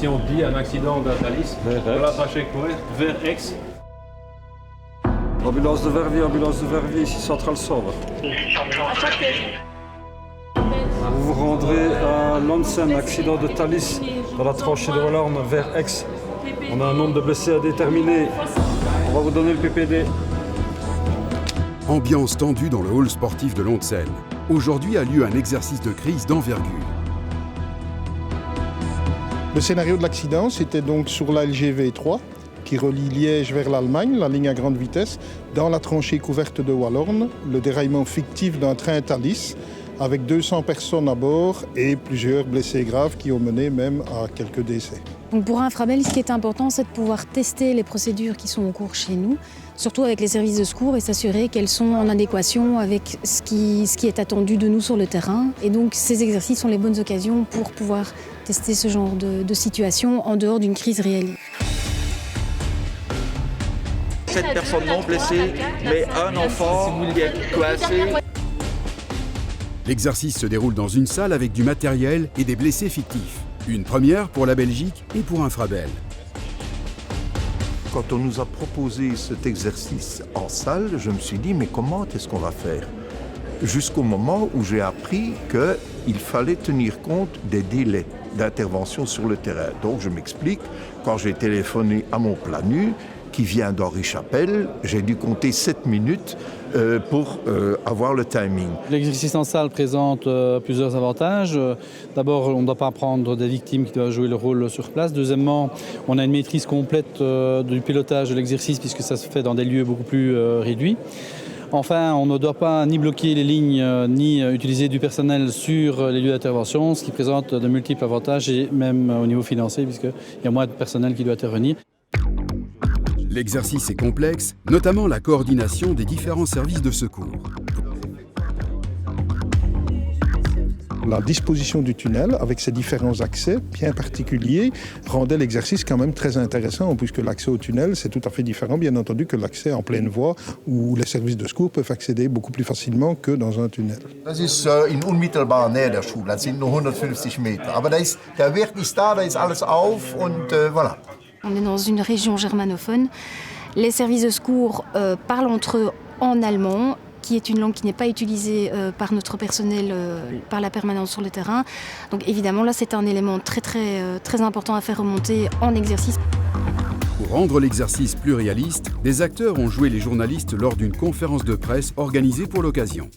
si on dit un accident de Thalys, on l'attache vers Aix. Ambulance de Verviers, ici Centrale Sauve. Vous vous rendrez à Lonsen, accident de Thalys, dans la tranchée de Wallorn vers Aix. On a un nombre de blessés à déterminer. On va vous donner le PPD. Ambiance tendue dans le hall sportif de Lonsen. Aujourd'hui a lieu un exercice de crise d'envergure. Le scénario de l'accident, c'était donc sur la LGV 3, qui relie Liège vers l'Allemagne, la ligne à grande vitesse, dans la tranchée couverte de Wallorn, le déraillement fictif d'un train Thalys, avec 200 personnes à bord et plusieurs blessés graves qui ont mené même à quelques décès. Donc pour Infrabel, ce qui est important, c'est de pouvoir tester les procédures qui sont en cours chez nous, surtout avec les services de secours et s'assurer qu'elles sont en adéquation avec ce qui est attendu de nous sur le terrain. Et donc ces exercices sont les bonnes occasions pour pouvoir tester ce genre de situation en dehors d'une crise réelle. 7 personnes non blessées, mais un enfant qui est coincé. L'exercice se déroule dans une salle avec du matériel et des blessés fictifs. Une première pour la Belgique et pour Infrabel. Quand on nous a proposé cet exercice en salle, je me suis dit, mais comment est-ce qu'on va faire? Jusqu'au moment où j'ai appris qu'il fallait tenir compte des délais d'intervention sur le terrain. Donc je m'explique, quand j'ai téléphoné à mon planu, qui vient d'Henri Chapelle, j'ai dû compter 7 minutes pour avoir le timing. L'exercice en salle présente plusieurs avantages. D'abord, on ne doit pas prendre des victimes qui doivent jouer le rôle sur place. Deuxièmement, on a une maîtrise complète du pilotage de l'exercice puisque ça se fait dans des lieux beaucoup plus réduits. Enfin, on ne doit pas ni bloquer les lignes, ni utiliser du personnel sur les lieux d'intervention, ce qui présente de multiples avantages, et même au niveau financier, puisqu'il y a moins de personnel qui doit intervenir. L'exercice est complexe, notamment la coordination des différents services de secours. La disposition du tunnel, avec ses différents accès bien particuliers, rendait l'exercice quand même très intéressant, puisque l'accès au tunnel, c'est tout à fait différent, bien entendu, que l'accès en pleine voie, où les services de secours peuvent accéder beaucoup plus facilement que dans un tunnel. Das ist in unmittelbarer Nähe der Schule, das sind nur 150 Meter. Aber der Wirt ist da ist alles auf und voilà. On est dans une région germanophone. Les services de secours parlent entre eux en allemand, qui est une langue qui n'est pas utilisée par notre personnel, par la permanence sur le terrain. Donc évidemment, là, c'est un élément très important à faire remonter en exercice. Pour rendre l'exercice plus réaliste, des acteurs ont joué les journalistes lors d'une conférence de presse organisée pour l'occasion.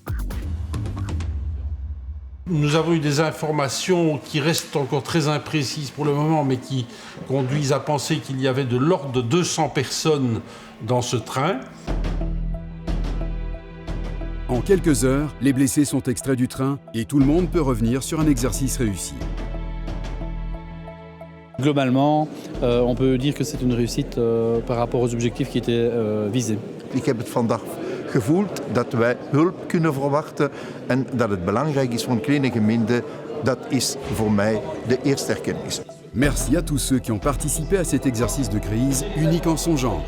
Nous avons eu des informations qui restent encore très imprécises pour le moment, mais qui conduisent à penser qu'il y avait de l'ordre de 200 personnes dans ce train. En quelques heures, les blessés sont extraits du train et tout le monde peut revenir sur un exercice réussi. Globalement, on peut dire que c'est une réussite par rapport aux objectifs qui étaient visés. Ik heb het vandaag gevoeld dat wij hulp kunnen verwachten en dat het belangrijk is voor een kleine gemeente, dat is voor mij de eerste erkenning. Merci à tous ceux qui ont participé à cet exercice de crise unique en son genre.